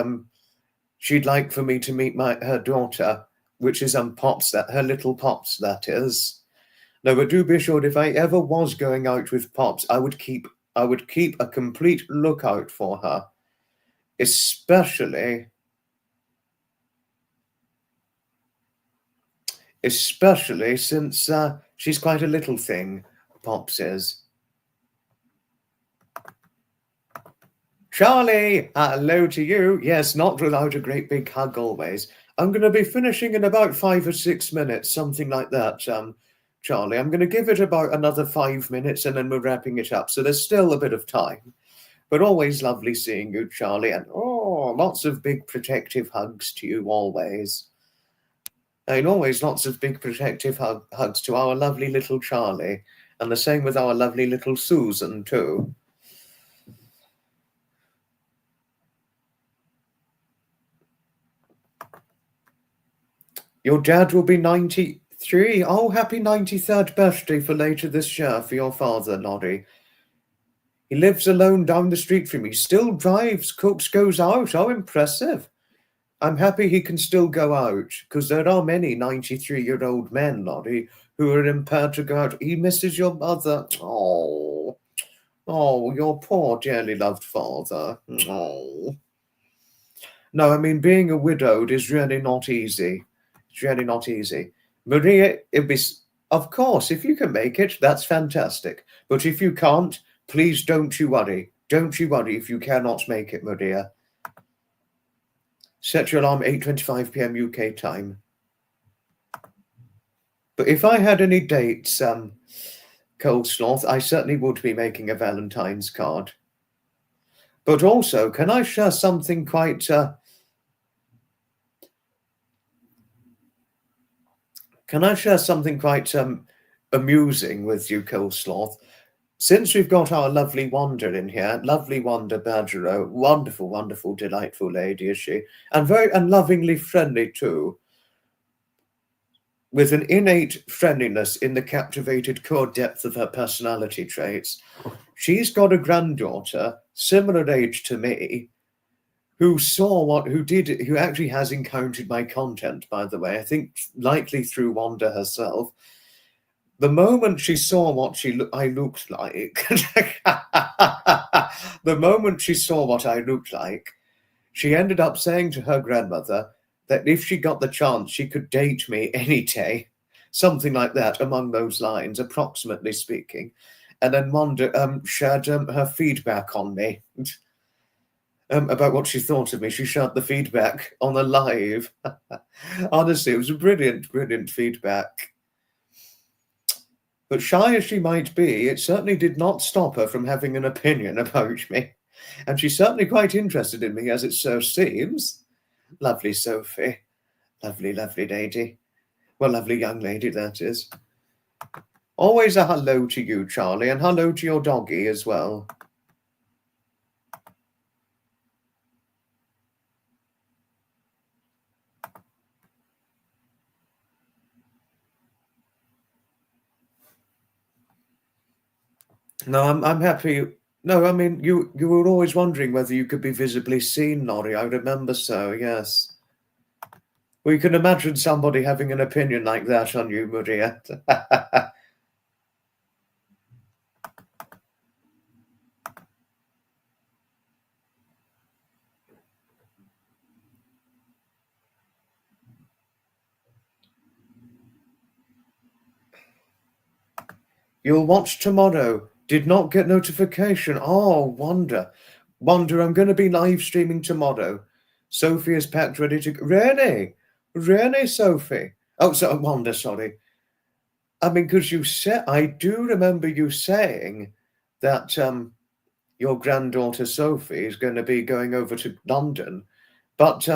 Speaker 1: she'd like for me to meet her daughter, which is Pops, her little Pops, that is. No, but do be assured, if I ever was going out with Pops, I would keep a complete lookout for her, especially since she's quite a little thing, Pops is. Charlie, hello to you. Yes, not without a great big hug always. I'm going to be finishing in about 5 or 6 minutes, something like that, Charlie. I'm going to give it about another 5 minutes and then we're wrapping it up. So there's still a bit of time. But always lovely seeing you, Charlie. And lots of big protective hugs to you always. And always lots of big protective hugs to our lovely little Charlie. And the same with our lovely little Susan too. Your dad will be 93. Oh, happy 93rd birthday for later this year for your father, Noddy. He lives alone down the street from me. Still drives, cooks, goes out. Oh, impressive. I'm happy he can still go out, because there are many 93-year-old men, Noddy, who are impaired to go out. He misses your mother. Oh, your poor, dearly loved father. Oh. No, I mean, being a widowed is really not easy. It's really not easy. Maria, it'd be, of course, if you can make it, that's fantastic. But if you can't, please don't you worry. Don't you worry if you cannot make it, Maria. Set your alarm 8:25 p.m. UK time. But if I had any dates, Coleslaw, I certainly would be making a Valentine's card. But also, can I share something quite... Can I share something quite amusing with you, Coleslaw? Since we've got our lovely Wanda in here, lovely Wanda Badgerow, wonderful, wonderful, delightful lady, is she? And very and lovingly friendly too, with an innate friendliness in the captivated core depth of her personality traits. She's got a granddaughter, similar age to me, who actually has encountered my content, by the way, I think likely through Wanda herself. The moment she saw what I looked like, the moment she saw what I looked like, she ended up saying to her grandmother that if she got the chance, she could date me any day, something like that, among those lines, approximately speaking. And then Wanda shared her feedback on me. About what she thought of me. She shared the feedback on the live. Honestly, it was a brilliant, brilliant feedback. But shy as she might be, it certainly did not stop her from having an opinion about me. And she's certainly quite interested in me, as it so seems. Lovely Sophie. Lovely, lovely lady. Well, lovely young lady, that is. Always a hello to you, Charlie, and hello to your doggy as well. No, I'm happy. No, I mean, you were always wondering whether you could be visibly seen, Laurie. I remember so, yes. We can imagine somebody having an opinion like that on you, Maria. You'll watch tomorrow. Did not get notification. Oh, Wanda. Wanda, I'm going to be live streaming tomorrow. Sophie is packed, ready to... Really, Sophie? Oh, so Wanda, sorry. I mean, because you said... I do remember you saying that your granddaughter Sophie is going to be going over to London, but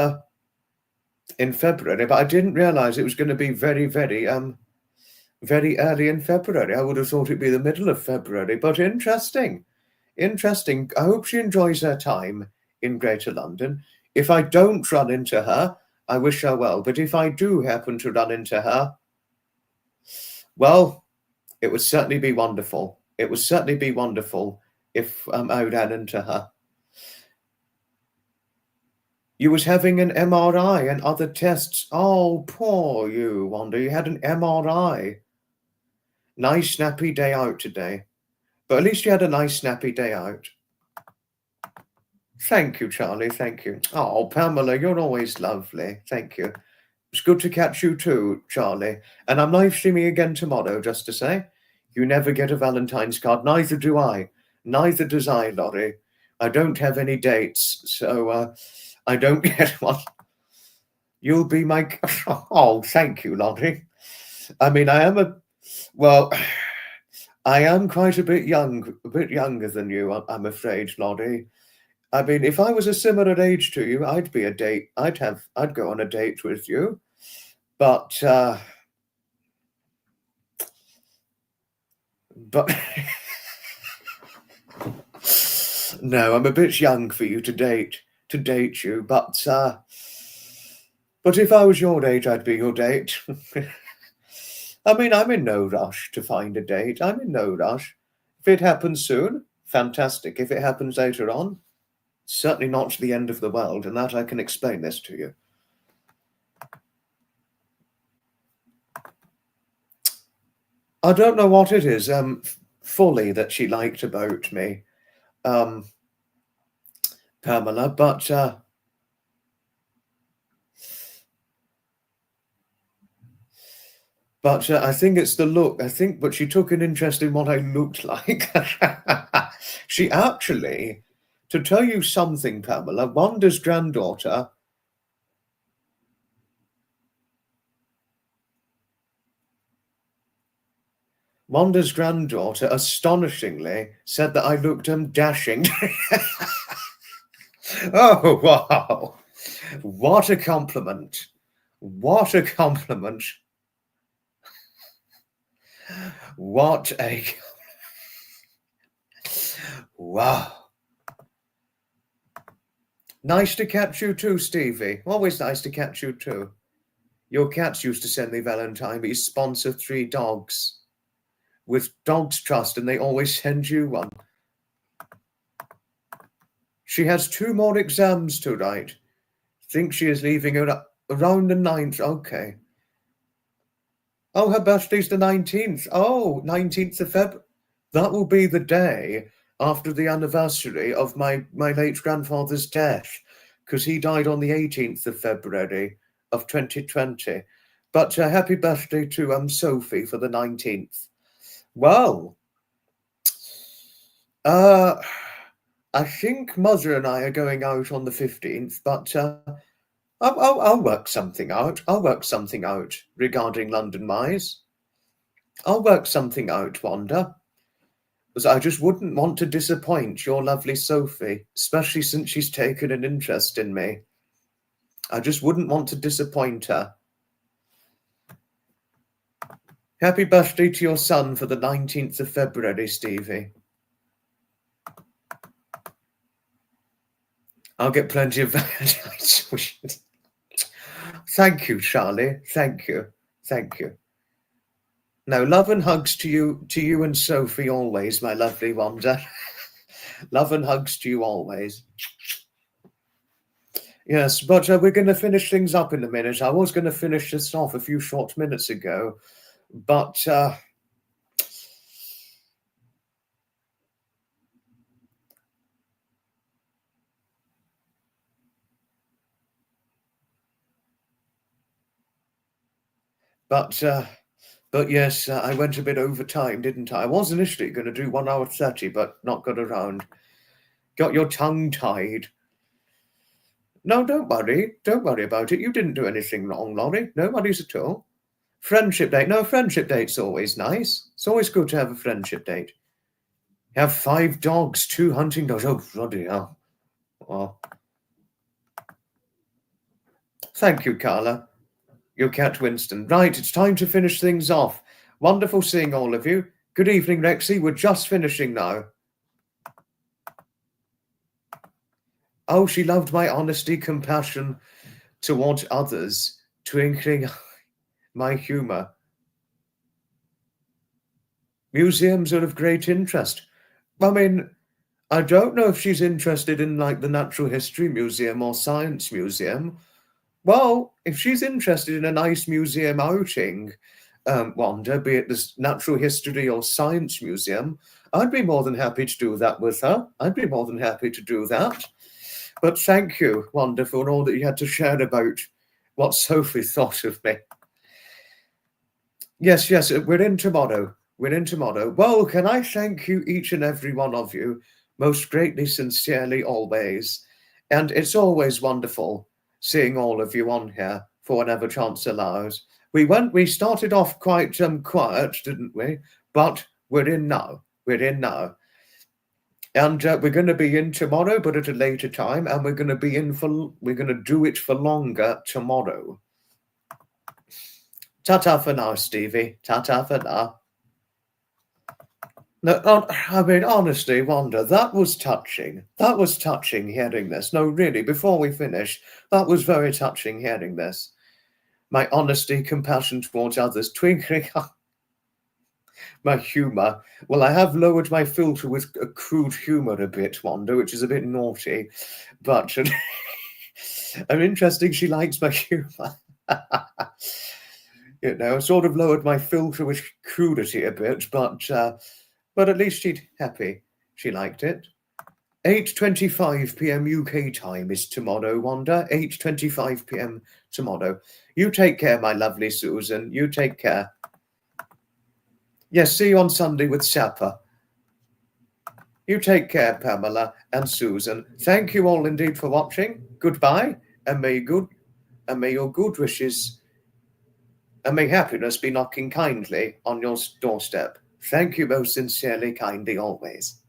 Speaker 1: in February. But I didn't realise it was going to be very, very... very early in February. I would have thought it'd be the middle of February, but interesting. Interesting. I hope she enjoys her time in Greater London. If I don't run into her, I wish her well. But if I do happen to run into her, well, it would certainly be wonderful. It would certainly be wonderful if I ran into her. You was having an MRI and other tests. Oh, poor you, Wanda. You had an MRI. Nice snappy day out today. But at least you had a nice snappy day out. Thank you, Charlie. Thank you. Oh, Pamela, you're always lovely. Thank you. It's good to catch you too, Charlie. And I'm live streaming again tomorrow, just to say. You never get a Valentine's card. Neither do I. Neither does I, Laurie. I don't have any dates, so I don't get one. You'll be my... Oh, thank you, Laurie. I mean, I am quite a bit younger than you, I'm afraid, Laurie. I mean, if I was a similar age to you, I'd go on a date with you. But no, I'm a bit young for you to date you. But if I was your age, I'd be your date. I mean, I'm in no rush to find a date. I'm in no rush. If it happens soon, fantastic. If it happens later on, certainly not the end of the world, and that I can explain this to you. I don't know what it is fully that she liked about me, Pamela, but But I think it's the look. But she took an interest in what I looked like. She actually, to tell you something, Pamela, Wanda's granddaughter, astonishingly said that I looked dashing. Oh, wow. What a compliment. What a compliment. What a... Wow. Nice to catch you too, Stevie. Always nice to catch you too. Your cats used to send me Valentine, but you sponsor 3 dogs with Dogs Trust, and they always send you one. She has 2 more exams to write. Think she is leaving around the 9th. Okay. Oh, her birthday's the 19th. Oh, 19th of February. That will be the day after the anniversary of my late grandfather's death, because he died on the 18th of February of 2020. But happy birthday to Sophie for the 19th. Well, I think Mother and I are going out on the 15th, but I'll work something out. I'll work something out regarding London Mice. I'll work something out, Wanda. Because I just wouldn't want to disappoint your lovely Sophie, especially since she's taken an interest in me. I just wouldn't want to disappoint her. Happy birthday to your son for the 19th of February, Stevie. I'll get plenty of Valentine's wishes. Thank you, Charlie. Thank you. Thank you. Now, love and hugs to you and Sophie always, my lovely Wanda. Love and hugs to you always. Yes, but we're going to finish things up in a minute. I was going to finish this off a few short minutes ago, but yes, I went a bit over time, didn't I? I was initially going to do 1 hour 30, but not got around. Got your tongue tied. No, don't worry. Don't worry about it. You didn't do anything wrong, Laurie. No worries at all. Friendship date. No, friendship date's always nice. It's always good to have a friendship date. You have 5 dogs, 2 hunting dogs. Oh, bloody hell. Oh. Thank you, Carla. Your cat Winston. Right, it's time to finish things off. Wonderful seeing all of you. Good evening, Rexy. We're just finishing now. Oh, she loved my honesty, compassion towards others, twinkling my humour. Museums are of great interest. I mean, I don't know if she's interested in like the Natural History Museum or Science Museum. Well, if she's interested in a nice museum outing, Wanda, be it the Natural History or Science Museum, I'd be more than happy to do that with her. I'd be more than happy to do that. But thank you, Wanda, for all that you had to share about what Sophie thought of me. Yes, we're in tomorrow. We're in tomorrow. Well, can I thank you, each and every one of you, most greatly, sincerely, always. And it's always wonderful seeing all of you on here for whenever chance allows. We started off quite quiet, didn't we? But we're in now. We're in now. And we're going to be in tomorrow, but at a later time, and we're going to do it for longer tomorrow. Ta-ta for now, Stevie. Ta-ta for now. No, I mean, honestly, Wanda, that was touching. That was touching hearing this. No, really, before we finish, that was very touching hearing this. My honesty, compassion towards others, twinkling my humour. Well, I have lowered my filter with a crude humour a bit, Wanda, which is a bit naughty. But I'm interesting she likes my humour. You know, I sort of lowered my filter with crudity a bit, but at least she's happy. She liked it. 8:25 p.m. UK time is tomorrow, Wanda. 8:25 p.m. tomorrow. You take care, my lovely Susan. You take care. Yes, see you on Sunday with supper. You take care, Pamela and Susan. Thank you all indeed for watching. Goodbye, and may your good wishes and may happiness be knocking kindly on your doorstep. Thank you most sincerely, kindly, always.